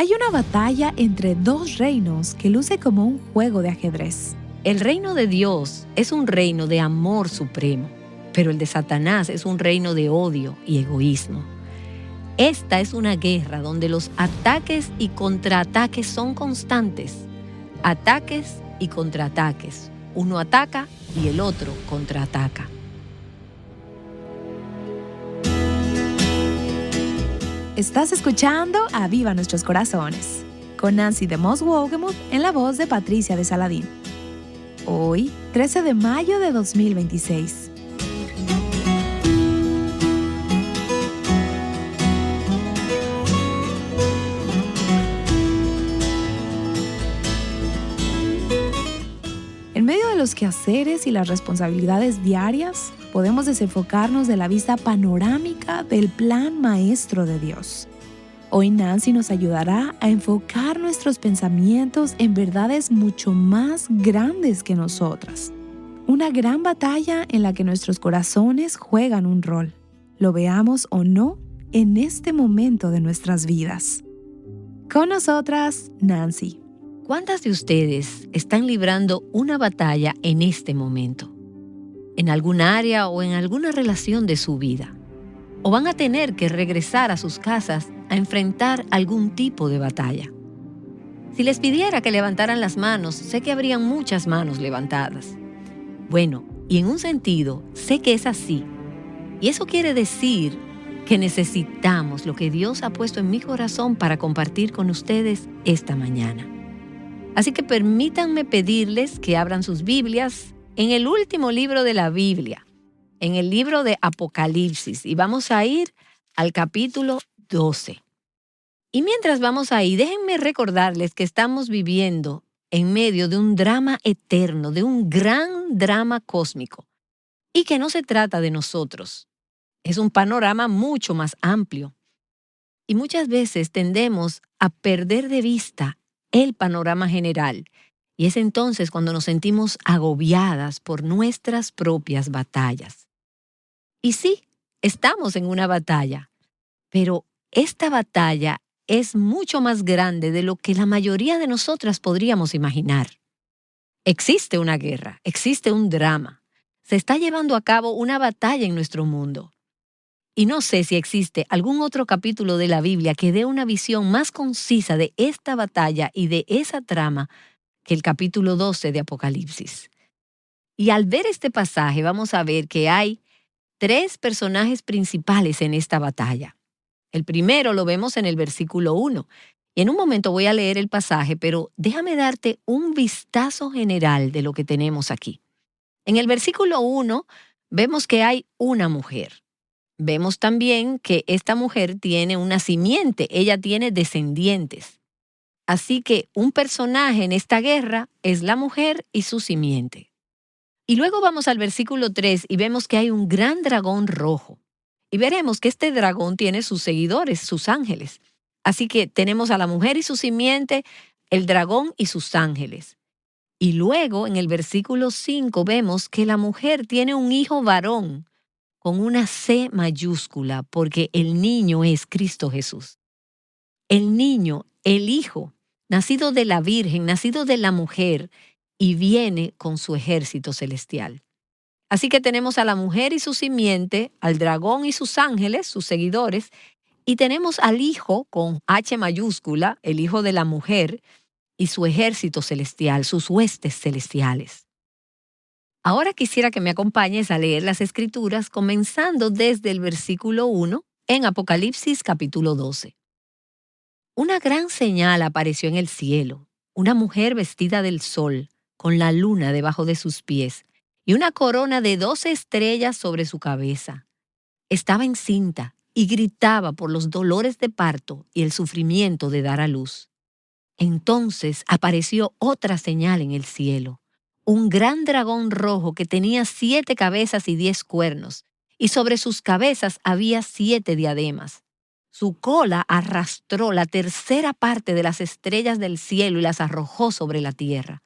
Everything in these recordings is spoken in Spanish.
Hay una batalla entre dos reinos que luce como un juego de ajedrez. El reino de Dios es un reino de amor supremo, pero el de Satanás es un reino de odio y egoísmo. Esta es una guerra donde los ataques y contraataques son constantes. Ataques y contraataques. Uno ataca y el otro contraataca. Estás escuchando Aviva Nuestros Corazones, con Nancy de Moss Wogemuth en la voz de Patricia de Saladín. Hoy, 13 de mayo de 2026. En medio de los quehaceres y las responsabilidades diarias, podemos desenfocarnos de la vista panorámica del plan maestro de Dios. Hoy Nancy nos ayudará a enfocar nuestros pensamientos en verdades mucho más grandes que nosotras. Una gran batalla en la que nuestros corazones juegan un rol, lo veamos o no, en este momento de nuestras vidas. Con nosotras, Nancy. ¿Cuántas de ustedes están librando una batalla en este momento? ¿En algún área o en alguna relación de su vida? ¿O van a tener que regresar a sus casas a enfrentar algún tipo de batalla? Si les pidiera que levantaran las manos, sé que habrían muchas manos levantadas. Bueno, y en un sentido, sé que es así. Y eso quiere decir que necesitamos lo que Dios ha puesto en mi corazón para compartir con ustedes esta mañana. Así que permítanme pedirles que abran sus Biblias en el último libro de la Biblia, en el libro de Apocalipsis, y vamos a ir al capítulo 12. Y mientras vamos ahí, déjenme recordarles que estamos viviendo en medio de un drama eterno, de un gran drama cósmico, y que no se trata de nosotros. Es un panorama mucho más amplio. Y muchas veces tendemos a perder de vista el panorama general, y es entonces cuando nos sentimos agobiadas por nuestras propias batallas. Y sí, estamos en una batalla, pero esta batalla es mucho más grande de lo que la mayoría de nosotras podríamos imaginar. Existe una guerra, existe un drama. Se está llevando a cabo una batalla en nuestro mundo. Y no sé si existe algún otro capítulo de la Biblia que dé una visión más concisa de esta batalla y de esa trama que el capítulo 12 de Apocalipsis. Y al ver este pasaje vamos a ver que hay 3 personajes principales en esta batalla. El primero lo vemos en el versículo 1. Y en un momento voy a leer el pasaje, pero déjame darte un vistazo general de lo que tenemos aquí. En el versículo 1 vemos que hay una mujer. Vemos también que esta mujer tiene una simiente, ella tiene descendientes. Así que un personaje en esta guerra es la mujer y su simiente. Y luego vamos al versículo 3 y vemos que hay un gran dragón rojo. Y veremos que este dragón tiene sus seguidores, sus ángeles. Así que tenemos a la mujer y su simiente, el dragón y sus ángeles. Y luego en el versículo 5 vemos que la mujer tiene un hijo varón, con una C mayúscula, porque el niño es Cristo Jesús. El niño, el hijo, nacido de la Virgen, nacido de la mujer, y viene con su ejército celestial. Así que tenemos a la mujer y su simiente, al dragón y sus ángeles, sus seguidores, y tenemos al hijo con H mayúscula, el hijo de la mujer, y su ejército celestial, sus huestes celestiales. Ahora quisiera que me acompañes a leer las Escrituras comenzando desde el versículo 1 en Apocalipsis capítulo 12. Una gran señal apareció en el cielo, una mujer vestida del sol, con la luna debajo de sus pies, y una corona de 12 estrellas sobre su cabeza. Estaba encinta y gritaba por los dolores de parto y el sufrimiento de dar a luz. Entonces apareció otra señal en el cielo. Un gran dragón rojo que tenía 7 cabezas y 10 cuernos, y sobre sus cabezas había 7 diademas. Su cola arrastró la tercera parte de las estrellas del cielo y las arrojó sobre la tierra.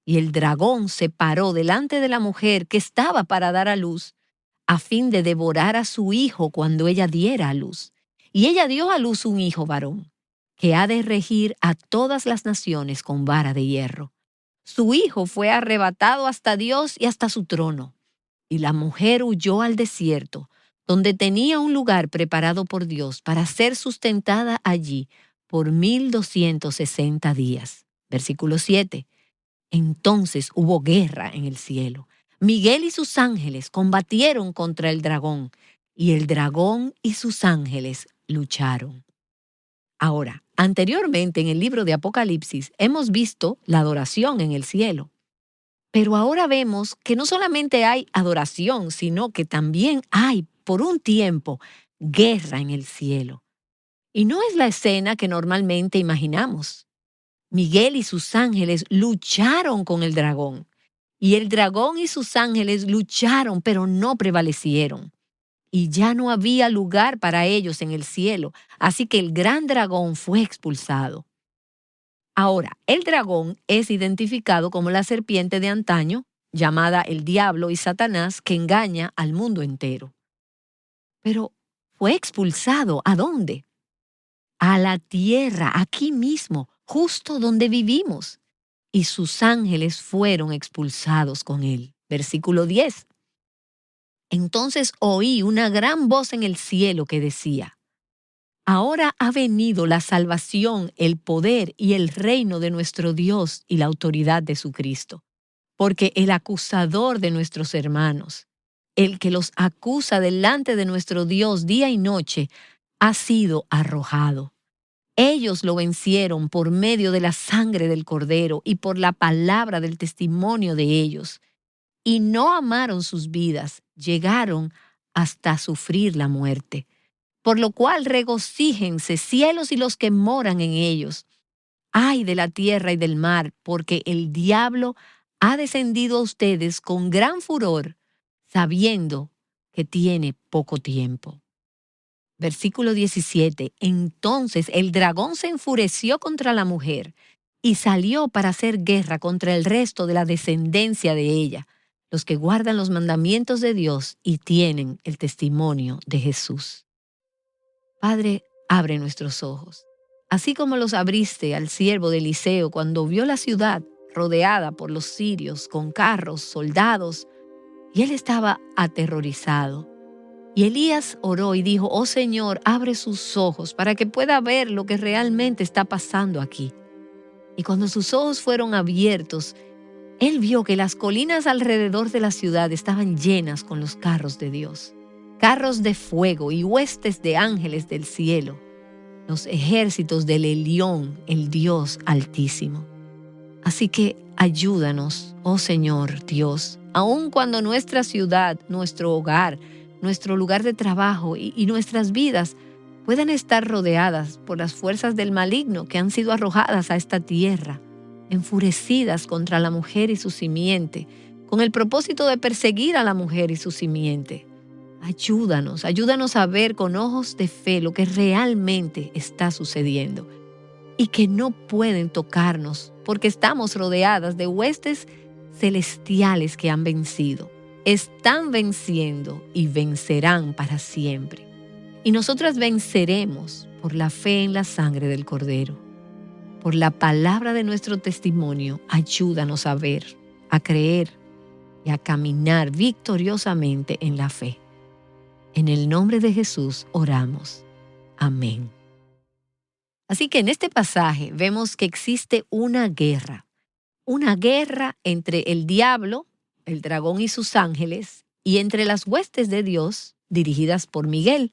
Y el dragón se paró delante de la mujer que estaba para dar a luz, a fin de devorar a su hijo cuando ella diera a luz. Y ella dio a luz un hijo varón. que ha de regir a todas las naciones con vara de hierro. Su hijo fue arrebatado hasta Dios y hasta su trono, y la mujer huyó al desierto, donde tenía un lugar preparado por Dios para ser sustentada allí por 1260 días. Versículo 7. Entonces hubo guerra en el cielo. Miguel y sus ángeles combatieron contra el dragón, y el dragón y sus ángeles lucharon. Ahora, anteriormente en el libro de Apocalipsis hemos visto la adoración en el cielo. Pero ahora vemos que no solamente hay adoración, sino que también hay, por un tiempo, guerra en el cielo. Y no es la escena que normalmente imaginamos. Miguel y sus ángeles lucharon con el dragón. Y el dragón y sus ángeles lucharon, pero no prevalecieron. Y ya no había lugar para ellos en el cielo, así que el gran dragón fue expulsado. Ahora, el dragón es identificado como la serpiente de antaño, llamada el diablo y Satanás, que engaña al mundo entero. Pero, ¿fue expulsado a dónde? A la tierra, aquí mismo, justo donde vivimos. Y sus ángeles fueron expulsados con él. Versículo 10. Entonces oí una gran voz en el cielo que decía: Ahora ha venido la salvación, el poder y el reino de nuestro Dios y la autoridad de su Cristo. Porque el acusador de nuestros hermanos, el que los acusa delante de nuestro Dios día y noche, ha sido arrojado. Ellos lo vencieron por medio de la sangre del Cordero y por la palabra del testimonio de ellos. Y no amaron sus vidas, llegaron hasta sufrir la muerte. Por lo cual regocíjense cielos y los que moran en ellos. Ay de la tierra y del mar, porque el diablo ha descendido a ustedes con gran furor, sabiendo que tiene poco tiempo. Versículo 17. Entonces el dragón se enfureció contra la mujer y salió para hacer guerra contra el resto de la descendencia de ella, los que guardan los mandamientos de Dios y tienen el testimonio de Jesús. Padre, abre nuestros ojos, así como los abriste al siervo de Eliseo cuando vio la ciudad rodeada por los sirios con carros, soldados, y él estaba aterrorizado. Y Elías oró y dijo: Oh Señor, abre sus ojos para que pueda ver lo que realmente está pasando aquí. Y cuando sus ojos fueron abiertos, él vio que las colinas alrededor de la ciudad estaban llenas con los carros de Dios. Carros de fuego y huestes de ángeles del cielo, los ejércitos del Elión, el Dios Altísimo. Así que ayúdanos, oh Señor Dios, aun cuando nuestra ciudad, nuestro hogar, nuestro lugar de trabajo y nuestras vidas puedan estar rodeadas por las fuerzas del maligno que han sido arrojadas a esta tierra, enfurecidas contra la mujer y su simiente, con el propósito de perseguir a la mujer y su simiente. Ayúdanos a ver con ojos de fe lo que realmente está sucediendo y que no pueden tocarnos porque estamos rodeadas de huestes celestiales que han vencido, están venciendo y vencerán para siempre. Y nosotras venceremos por la fe en la sangre del Cordero. Por la palabra de nuestro testimonio, ayúdanos a ver, a creer y a caminar victoriosamente en la fe. En el nombre de Jesús oramos. Amén. Así que en este pasaje vemos que existe una guerra entre el diablo, el dragón y sus ángeles, y entre las huestes de Dios dirigidas por Miguel.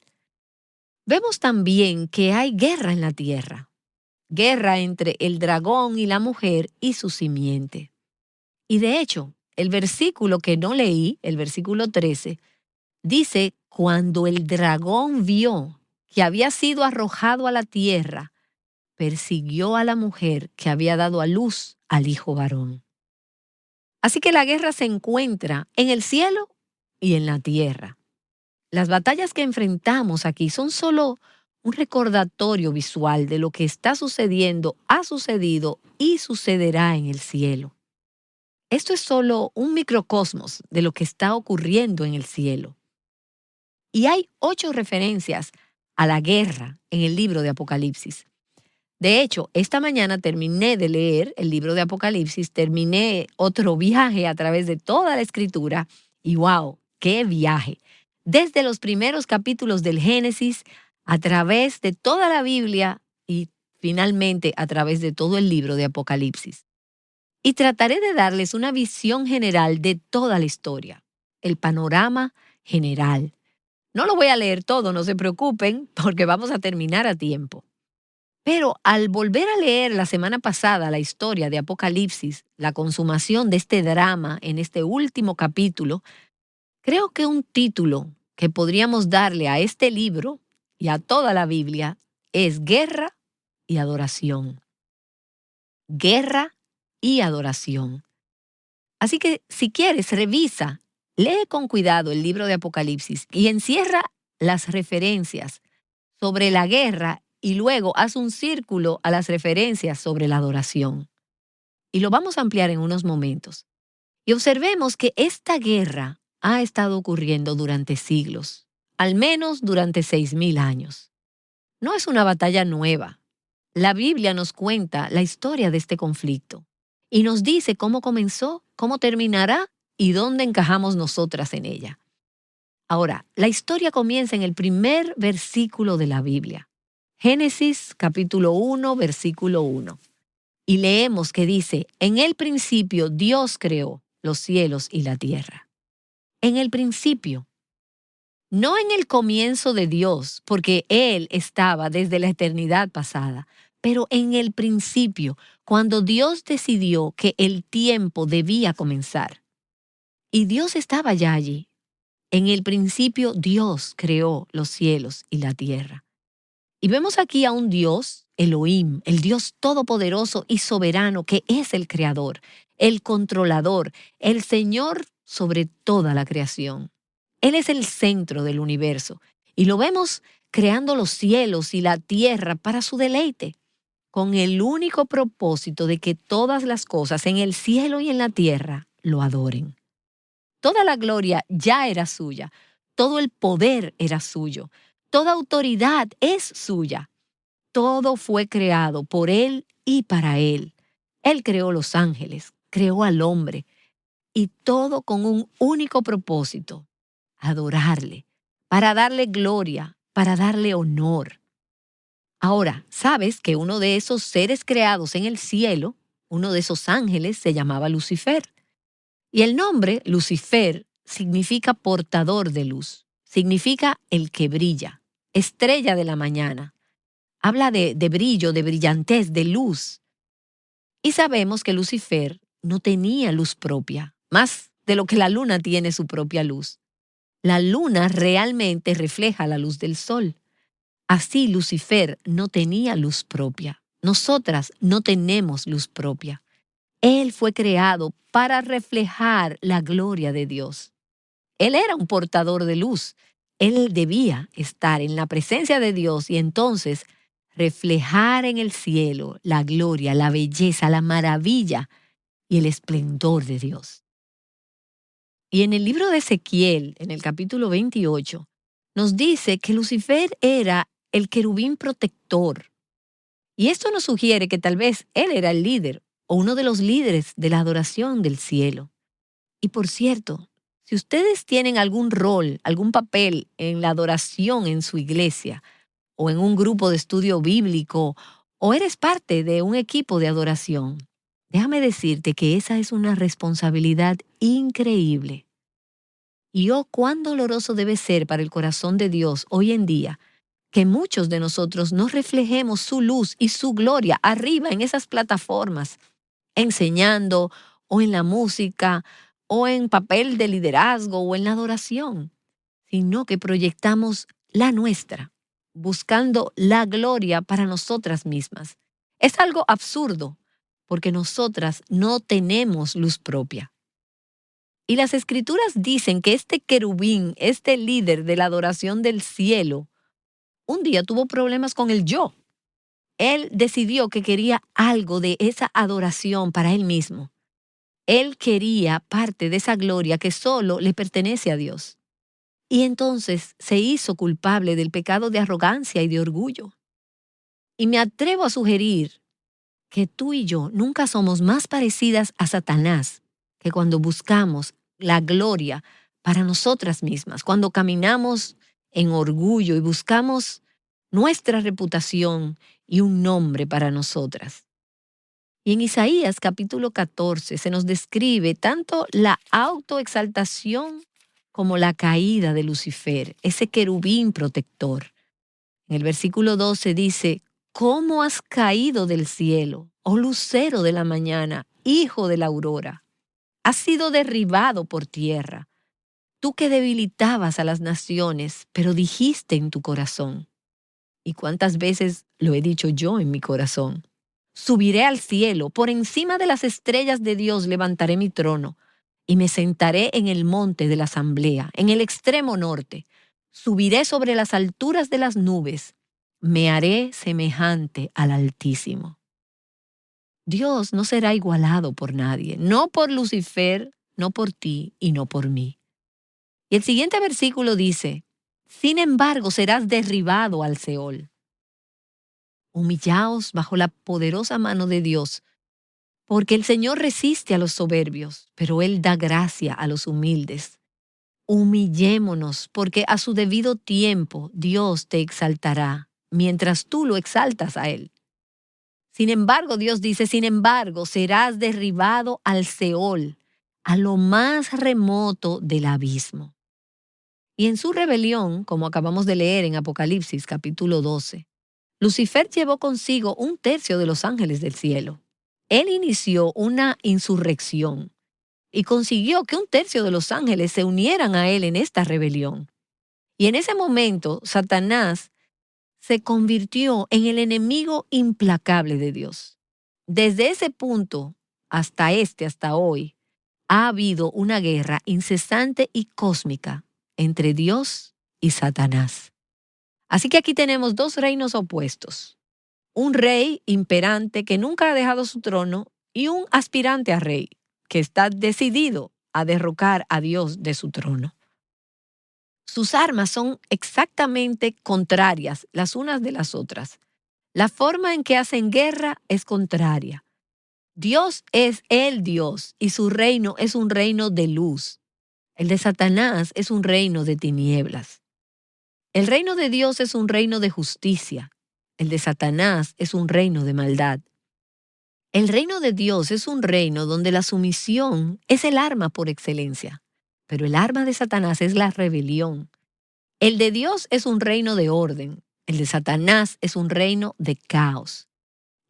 Vemos también que hay guerra en la tierra, guerra entre el dragón y la mujer y su simiente. Y de hecho, el versículo que no leí, el versículo 13, dice: cuando el dragón vio que había sido arrojado a la tierra, persiguió a la mujer que había dado a luz al hijo varón. Así que la guerra se encuentra en el cielo y en la tierra. Las batallas que enfrentamos aquí son solo un recordatorio visual de lo que está sucediendo, ha sucedido y sucederá en el cielo. Esto es solo un microcosmos de lo que está ocurriendo en el cielo. Y hay 8 referencias a la guerra en el libro de Apocalipsis. De hecho, esta mañana terminé de leer el libro de Apocalipsis, terminé otro viaje a través de toda la escritura y wow, qué viaje. Desde los primeros capítulos del Génesis, a través de toda la Biblia y finalmente a través de todo el libro de Apocalipsis. Y trataré de darles una visión general de toda la historia, el panorama general. No lo voy a leer todo, no se preocupen, porque vamos a terminar a tiempo. Pero al volver a leer la semana pasada la historia de Apocalipsis, la consumación de este drama en este último capítulo, creo que un título que podríamos darle a este libro y a toda la Biblia es Guerra y Adoración. Guerra y adoración. Así que si quieres, revisa, lee con cuidado el libro de Apocalipsis y encierra las referencias sobre la guerra y luego haz un círculo a las referencias sobre la adoración. Y lo vamos a ampliar en unos momentos. Y observemos que esta guerra ha estado ocurriendo durante siglos, al menos durante 6,000 años. No es una batalla nueva. La Biblia nos cuenta la historia de este conflicto y nos dice cómo comenzó, cómo terminará y dónde encajamos nosotras en ella. Ahora, la historia comienza en el primer versículo de la Biblia. Génesis capítulo 1, versículo 1. Y leemos que dice, en el principio Dios creó los cielos y la tierra. En el principio. No en el comienzo de Dios, porque Él estaba desde la eternidad pasada, pero en el principio, cuando Dios decidió que el tiempo debía comenzar. Y Dios estaba ya allí. En el principio Dios creó los cielos y la tierra. Y vemos aquí a un Dios, Elohim, el Dios todopoderoso y soberano que es el creador, el controlador, el Señor sobre toda la creación. Él es el centro del universo y lo vemos creando los cielos y la tierra para su deleite, con el único propósito de que todas las cosas en el cielo y en la tierra lo adoren. Toda la gloria ya era suya, todo el poder era suyo, toda autoridad es suya. Todo fue creado por Él y para Él. Él creó los ángeles, creó al hombre, y todo con un único propósito: adorarle, para darle gloria, para darle honor. Ahora, ¿sabes que uno de esos seres creados en el cielo, uno de esos ángeles, se llamaba Lucifer? Y el nombre, Lucifer, significa portador de luz, significa el que brilla, estrella de la mañana. Habla de brillo, de brillantez, de luz. Y sabemos que Lucifer no tenía luz propia, más de lo que la luna tiene su propia luz. La luna realmente refleja la luz del sol. Así Lucifer no tenía luz propia. Nosotras no tenemos luz propia. Él fue creado para reflejar la gloria de Dios. Él era un portador de luz. Él debía estar en la presencia de Dios y entonces reflejar en el cielo la gloria, la belleza, la maravilla y el esplendor de Dios. Y en el libro de Ezequiel, en el capítulo 28, nos dice que Lucifer era el querubín protector. Y esto nos sugiere que tal vez él era el líder o uno de los líderes de la adoración del cielo. Y por cierto, si ustedes tienen algún rol, algún papel en la adoración en su iglesia, o en un grupo de estudio bíblico, o eres parte de un equipo de adoración, déjame decirte que esa es una responsabilidad increíble. Y oh, cuán doloroso debe ser para el corazón de Dios hoy en día que muchos de nosotros no reflejemos su luz y su gloria arriba en esas plataformas, enseñando, o en la música, o en papel de liderazgo, o en la adoración, sino que proyectamos la nuestra, buscando la gloria para nosotras mismas. Es algo absurdo, porque nosotras no tenemos luz propia. Y las Escrituras dicen que este querubín, este líder de la adoración del cielo, un día tuvo problemas con el yo. Él decidió que quería algo de esa adoración para él mismo. Él quería parte de esa gloria que solo le pertenece a Dios. Y entonces se hizo culpable del pecado de arrogancia y de orgullo. Y me atrevo a sugerir que tú y yo nunca somos más parecidas a Satanás que cuando buscamos la gloria para nosotras mismas, cuando caminamos en orgullo y buscamos nuestra reputación y un nombre para nosotras. Y en Isaías capítulo 14 se nos describe tanto la autoexaltación como la caída de Lucifer, ese querubín protector. En el versículo 12 dice: ¿Cómo has caído del cielo, oh lucero de la mañana, hijo de la aurora? Has sido derribado por tierra. Tú que debilitabas a las naciones, pero dijiste en tu corazón. ¿Y cuántas veces lo he dicho yo en mi corazón? Subiré al cielo, por encima de las estrellas de Dios levantaré mi trono, y me sentaré en el monte de la asamblea, en el extremo norte. Subiré sobre las alturas de las nubes, me haré semejante al Altísimo. Dios no será igualado por nadie, no por Lucifer, no por ti y no por mí. Y el siguiente versículo dice: sin embargo serás derribado al Seol. Humillaos bajo la poderosa mano de Dios, porque el Señor resiste a los soberbios, pero Él da gracia a los humildes. Humillémonos, porque a su debido tiempo Dios te exaltará, mientras tú lo exaltas a Él. Sin embargo, Dios dice, sin embargo, serás derribado al Seol, a lo más remoto del abismo. Y en su rebelión, como acabamos de leer en Apocalipsis capítulo 12, Lucifer llevó consigo 1/3 de los ángeles del cielo. Él inició una insurrección y consiguió que 1/3 de los ángeles se unieran a él en esta rebelión. Y en ese momento, Satanás se convirtió en el enemigo implacable de Dios. Desde ese punto hasta hoy, ha habido una guerra incesante y cósmica entre Dios y Satanás. Así que aquí tenemos 2 reinos opuestos. Un rey imperante que nunca ha dejado su trono y un aspirante a rey que está decidido a derrocar a Dios de su trono. Sus armas son exactamente contrarias las unas de las otras. La forma en que hacen guerra es contraria. Dios es el Dios y su reino es un reino de luz. El de Satanás es un reino de tinieblas. El reino de Dios es un reino de justicia. El de Satanás es un reino de maldad. El reino de Dios es un reino donde la sumisión es el arma por excelencia, pero el arma de Satanás es la rebelión. El de Dios es un reino de orden. El de Satanás es un reino de caos.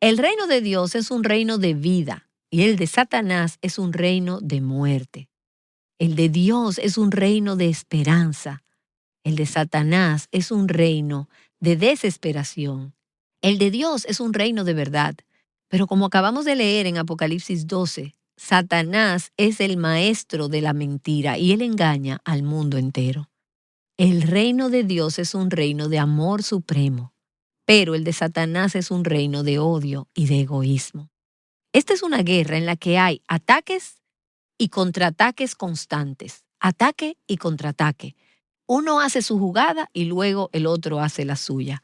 El reino de Dios es un reino de vida y el de Satanás es un reino de muerte. El de Dios es un reino de esperanza. El de Satanás es un reino de desesperación. El de Dios es un reino de verdad. Pero como acabamos de leer en Apocalipsis 12, Satanás es el maestro de la mentira y él engaña al mundo entero. El reino de Dios es un reino de amor supremo, pero el de Satanás es un reino de odio y de egoísmo. Esta es una guerra en la que hay ataques y contraataques constantes. Ataque y contraataque. Uno hace su jugada y luego el otro hace la suya.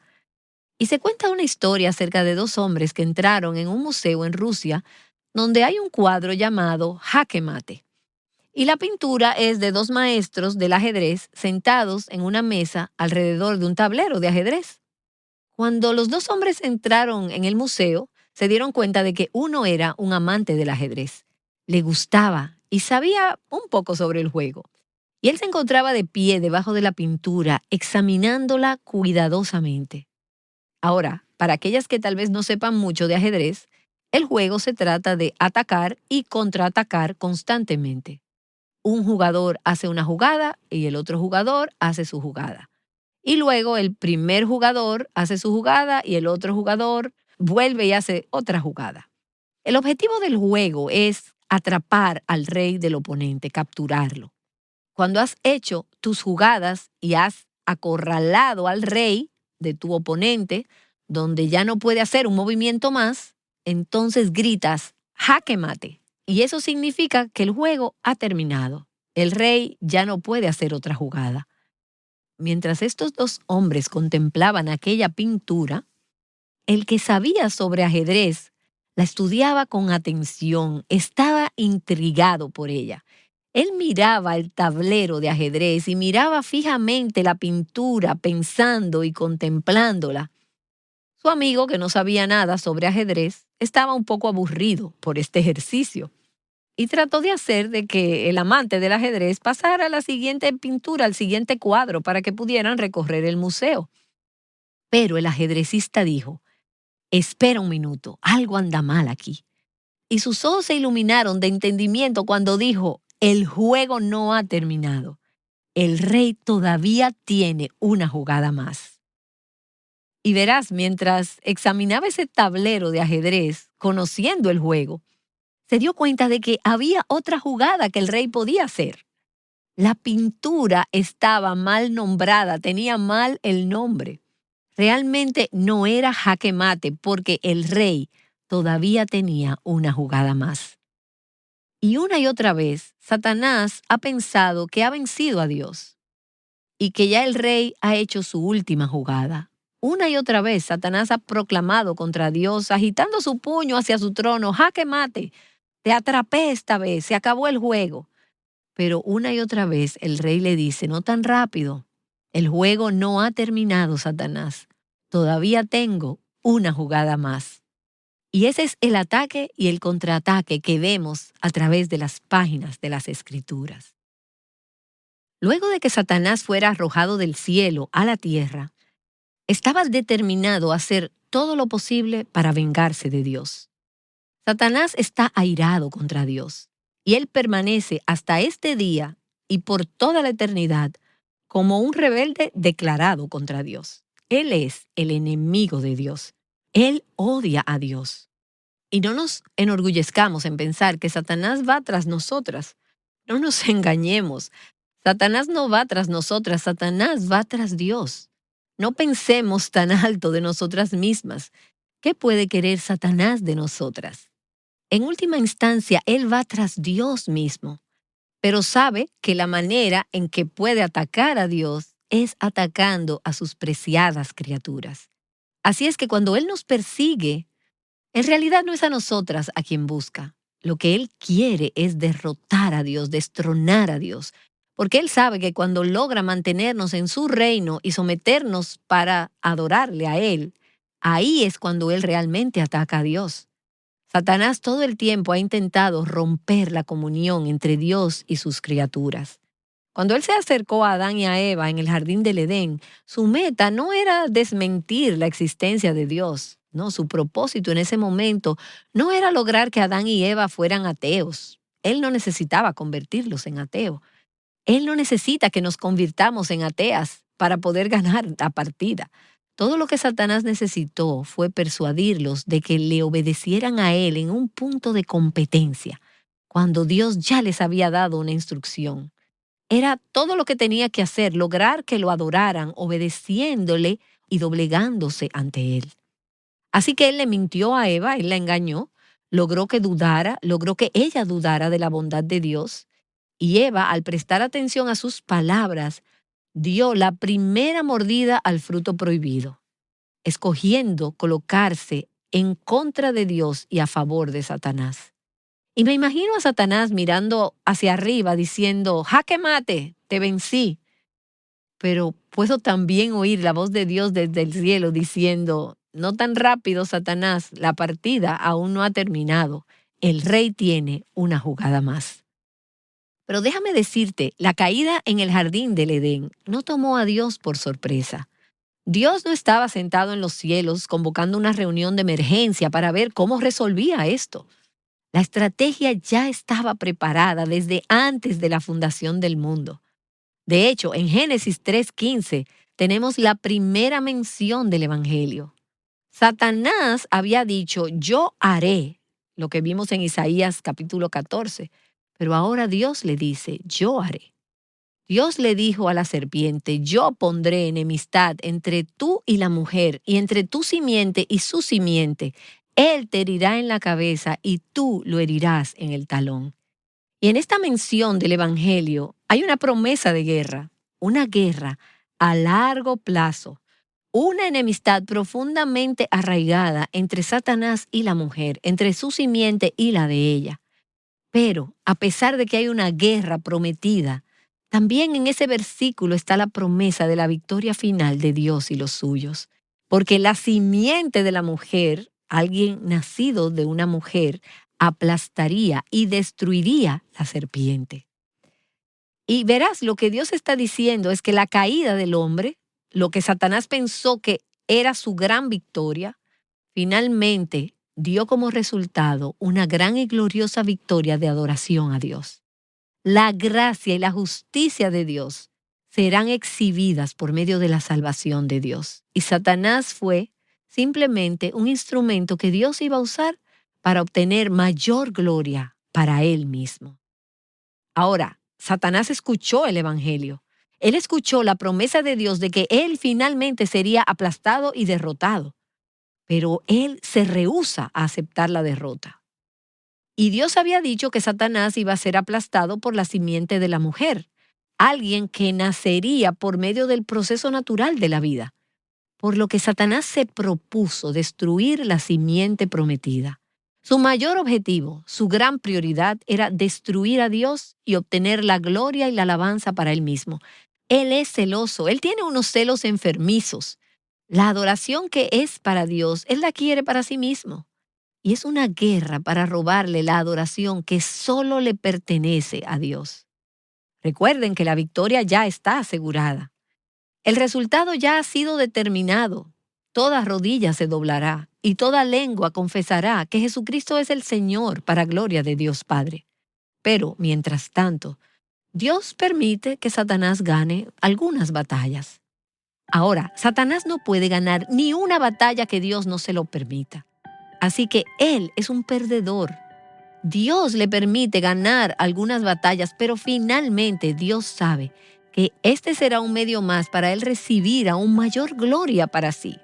Y se cuenta una historia acerca de 2 hombres que entraron en un museo en Rusia donde hay un cuadro llamado Jaque Mate. Y la pintura es de 2 maestros del ajedrez sentados en una mesa alrededor de un tablero de ajedrez. Cuando los 2 hombres entraron en el museo, se dieron cuenta de que uno era un amante del ajedrez. Le gustaba y sabía un poco sobre el juego. Y él se encontraba de pie debajo de la pintura, examinándola cuidadosamente. Ahora, para aquellas que tal vez no sepan mucho de ajedrez, el juego se trata de atacar y contraatacar constantemente. Un jugador hace una jugada y el otro jugador hace su jugada. Y luego el primer jugador hace su jugada y el otro jugador vuelve y hace otra jugada. El objetivo del juego es atrapar al rey del oponente, capturarlo. Cuando has hecho tus jugadas y has acorralado al rey de tu oponente, donde ya no puede hacer un movimiento más, entonces gritas jaque mate. Y eso significa que el juego ha terminado. El rey ya no puede hacer otra jugada. Mientras estos 2 hombres contemplaban aquella pintura, El que sabía sobre ajedrez la estudiaba con atención, estaba intrigado por ella. Él miraba el tablero de ajedrez y miraba fijamente la pintura, pensando y contemplándola. Su amigo, que no sabía nada sobre ajedrez, estaba un poco aburrido por este ejercicio y trató de hacer de que el amante del ajedrez pasara a la siguiente pintura, al siguiente cuadro, para que pudieran recorrer el museo. Pero el ajedrecista dijo: espera un minuto, algo anda mal aquí. Y sus ojos se iluminaron de entendimiento cuando dijo: el juego no ha terminado. El rey todavía tiene una jugada más. Y verás, mientras examinaba ese tablero de ajedrez, conociendo el juego, se dio cuenta de que había otra jugada que el rey podía hacer. La pintura estaba mal nombrada, tenía mal el nombre. Realmente no era jaque mate porque el rey todavía tenía una jugada más. Y otra vez, Satanás ha pensado que ha vencido a Dios y que ya el rey ha hecho su última jugada. Una y otra vez, Satanás ha proclamado contra Dios, agitando su puño hacia su trono: jaque mate, te atrapé esta vez, se acabó el juego. Pero una y otra vez el rey le dice: no tan rápido, el juego no ha terminado, Satanás. Todavía tengo una jugada más. Y ese es el ataque y el contraataque que vemos a través de las páginas de las Escrituras. Luego de que Satanás fuera arrojado del cielo a la tierra, estaba determinado a hacer todo lo posible para vengarse de Dios. Satanás está airado contra Dios, y él permanece hasta este día y por toda la eternidad como un rebelde declarado contra Dios. Él es el enemigo de Dios. Él odia a Dios. Y no nos enorgullezcamos en pensar que Satanás va tras nosotras. No nos engañemos. Satanás no va tras nosotras, Satanás va tras Dios. No pensemos tan alto de nosotras mismas. ¿Qué puede querer Satanás de nosotras? En última instancia, él va tras Dios mismo, pero sabe que la manera en que puede atacar a Dios es atacando a sus preciadas criaturas. Así es que cuando él nos persigue, en realidad no es a nosotras a quien busca. Lo que él quiere es derrotar a Dios, destronar a Dios, porque él sabe que cuando logra mantenernos en su reino y someternos para adorarle a él, ahí es cuando él realmente ataca a Dios. Satanás todo el tiempo ha intentado romper la comunión entre Dios y sus criaturas. Cuando él se acercó a Adán y a Eva en el jardín del Edén, su meta no era desmentir la existencia de Dios. No, su propósito en ese momento no era lograr que Adán y Eva fueran ateos. Él no necesitaba convertirlos en ateos. Él no necesita que nos convirtamos en ateas para poder ganar la partida. Todo lo que Satanás necesitó fue persuadirlos de que le obedecieran a él en un punto de competencia, cuando Dios ya les había dado una instrucción. Era todo lo que tenía que hacer, lograr que lo adoraran, obedeciéndole y doblegándose ante él. Así que él le mintió a Eva, él la engañó, logró que ella dudara de la bondad de Dios, y Eva, al prestar atención a sus palabras, dio la primera mordida al fruto prohibido, escogiendo colocarse en contra de Dios y a favor de Satanás. Y me imagino a Satanás mirando hacia arriba diciendo: jaque mate, te vencí. Pero puedo también oír la voz de Dios desde el cielo diciendo: no tan rápido, Satanás, la partida aún no ha terminado. El rey tiene una jugada más. Pero déjame decirte, la caída en el jardín del Edén no tomó a Dios por sorpresa. Dios no estaba sentado en los cielos convocando una reunión de emergencia para ver cómo resolvía esto. La estrategia ya estaba preparada desde antes de la fundación del mundo. De hecho, en Génesis 3:15 tenemos la primera mención del Evangelio. Satanás había dicho: yo haré, lo que vimos en Isaías capítulo 14. Pero ahora Dios le dice: yo haré. Dios le dijo a la serpiente: yo pondré enemistad entre tú y la mujer, y entre tu simiente y su simiente. Él te herirá en la cabeza y tú lo herirás en el talón. Y en esta mención del Evangelio hay una promesa de guerra, una guerra a largo plazo, una enemistad profundamente arraigada entre Satanás y la mujer, entre su simiente y la de ella. Pero, a pesar de que hay una guerra prometida, también en ese versículo está la promesa de la victoria final de Dios y los suyos. Porque la simiente de la mujer, alguien nacido de una mujer, aplastaría y destruiría la serpiente. Y verás, lo que Dios está diciendo es que la caída del hombre, lo que Satanás pensó que era su gran victoria, finalmente dio como resultado una gran y gloriosa victoria de adoración a Dios. La gracia y la justicia de Dios serán exhibidas por medio de la salvación de Dios. Y Satanás fue simplemente un instrumento que Dios iba a usar para obtener mayor gloria para él mismo. Ahora, Satanás escuchó el Evangelio. Él escuchó la promesa de Dios de que él finalmente sería aplastado y derrotado. Pero él se rehúsa a aceptar la derrota. Y Dios había dicho que Satanás iba a ser aplastado por la simiente de la mujer, alguien que nacería por medio del proceso natural de la vida. Por lo que Satanás se propuso destruir la simiente prometida. Su mayor objetivo, su gran prioridad era destruir a Dios y obtener la gloria y la alabanza para él mismo. Él es celoso, él tiene unos celos enfermizos. La adoración que es para Dios, él la quiere para sí mismo. Y es una guerra para robarle la adoración que solo le pertenece a Dios. Recuerden que la victoria ya está asegurada. El resultado ya ha sido determinado. Toda rodilla se doblará y toda lengua confesará que Jesucristo es el Señor para gloria de Dios Padre. Pero, mientras tanto, Dios permite que Satanás gane algunas batallas. Ahora, Satanás no puede ganar ni una batalla que Dios no se lo permita. Así que él es un perdedor. Dios le permite ganar algunas batallas, pero finalmente Dios sabe que este será un medio más para él recibir aún mayor gloria para sí.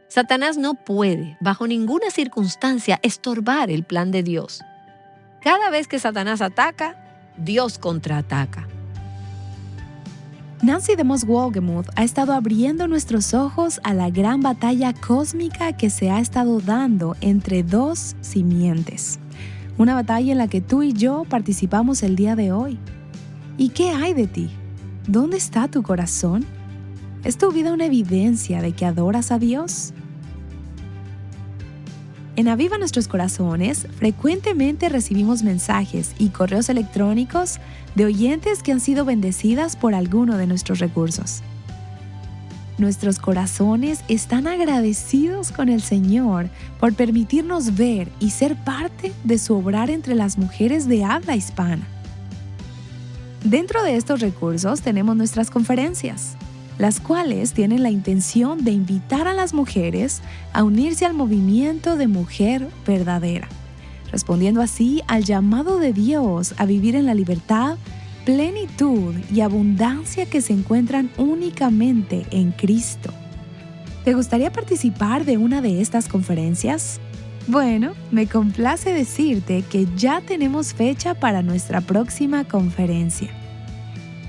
Satanás no puede, bajo ninguna circunstancia, estorbar el plan de Dios. Cada vez que Satanás ataca, Dios contraataca. Nancy DeMoss Wolgemuth ha estado abriendo nuestros ojos a la gran batalla cósmica que se ha estado dando entre dos simientes. Una batalla en la que tú y yo participamos el día de hoy. ¿Y qué hay de ti? ¿Dónde está tu corazón? ¿Es tu vida una evidencia de que adoras a Dios? En Aviva Nuestros Corazones, frecuentemente recibimos mensajes y correos electrónicos de oyentes que han sido bendecidas por alguno de nuestros recursos. Nuestros corazones están agradecidos con el Señor por permitirnos ver y ser parte de su obrar entre las mujeres de habla hispana. Dentro de estos recursos tenemos nuestras conferencias, las cuales tienen la intención de invitar a las mujeres a unirse al movimiento de mujer verdadera, respondiendo así al llamado de Dios a vivir en la libertad, plenitud y abundancia que se encuentran únicamente en Cristo. ¿Te gustaría participar de una de estas conferencias? Bueno, me complace decirte que ya tenemos fecha para nuestra próxima conferencia.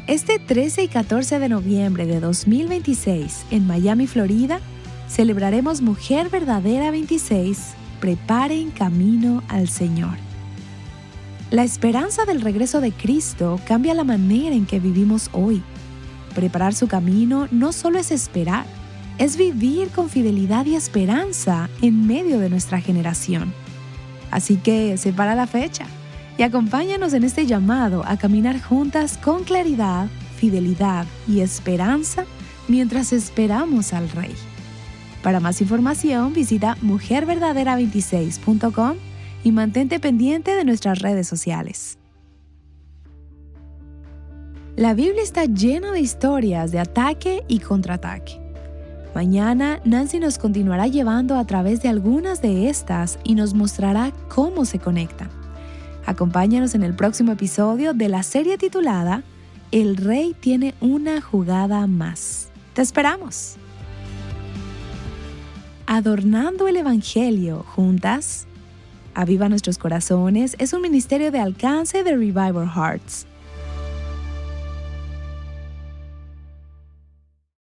Este 13 y 14 de noviembre de 2026 en Miami, Florida, celebraremos Mujer Verdadera 26, Preparen camino al Señor. La esperanza del regreso de Cristo cambia la manera en que vivimos hoy. Preparar su camino no solo es esperar, es vivir con fidelidad y esperanza en medio de nuestra generación. Así que separa la fecha y acompáñanos en este llamado a caminar juntas con claridad, fidelidad y esperanza mientras esperamos al Rey. Para más información visita mujerverdadera26.com y mantente pendiente de nuestras redes sociales. La Biblia está llena de historias de ataque y contraataque. Mañana, Nancy nos continuará llevando a través de algunas de estas y nos mostrará cómo se conectan. Acompáñanos en el próximo episodio de la serie titulada El Rey tiene una jugada más. ¡Te esperamos! Adornando el Evangelio juntas. Aviva Nuestros Corazones es un ministerio de alcance de Revival Hearts.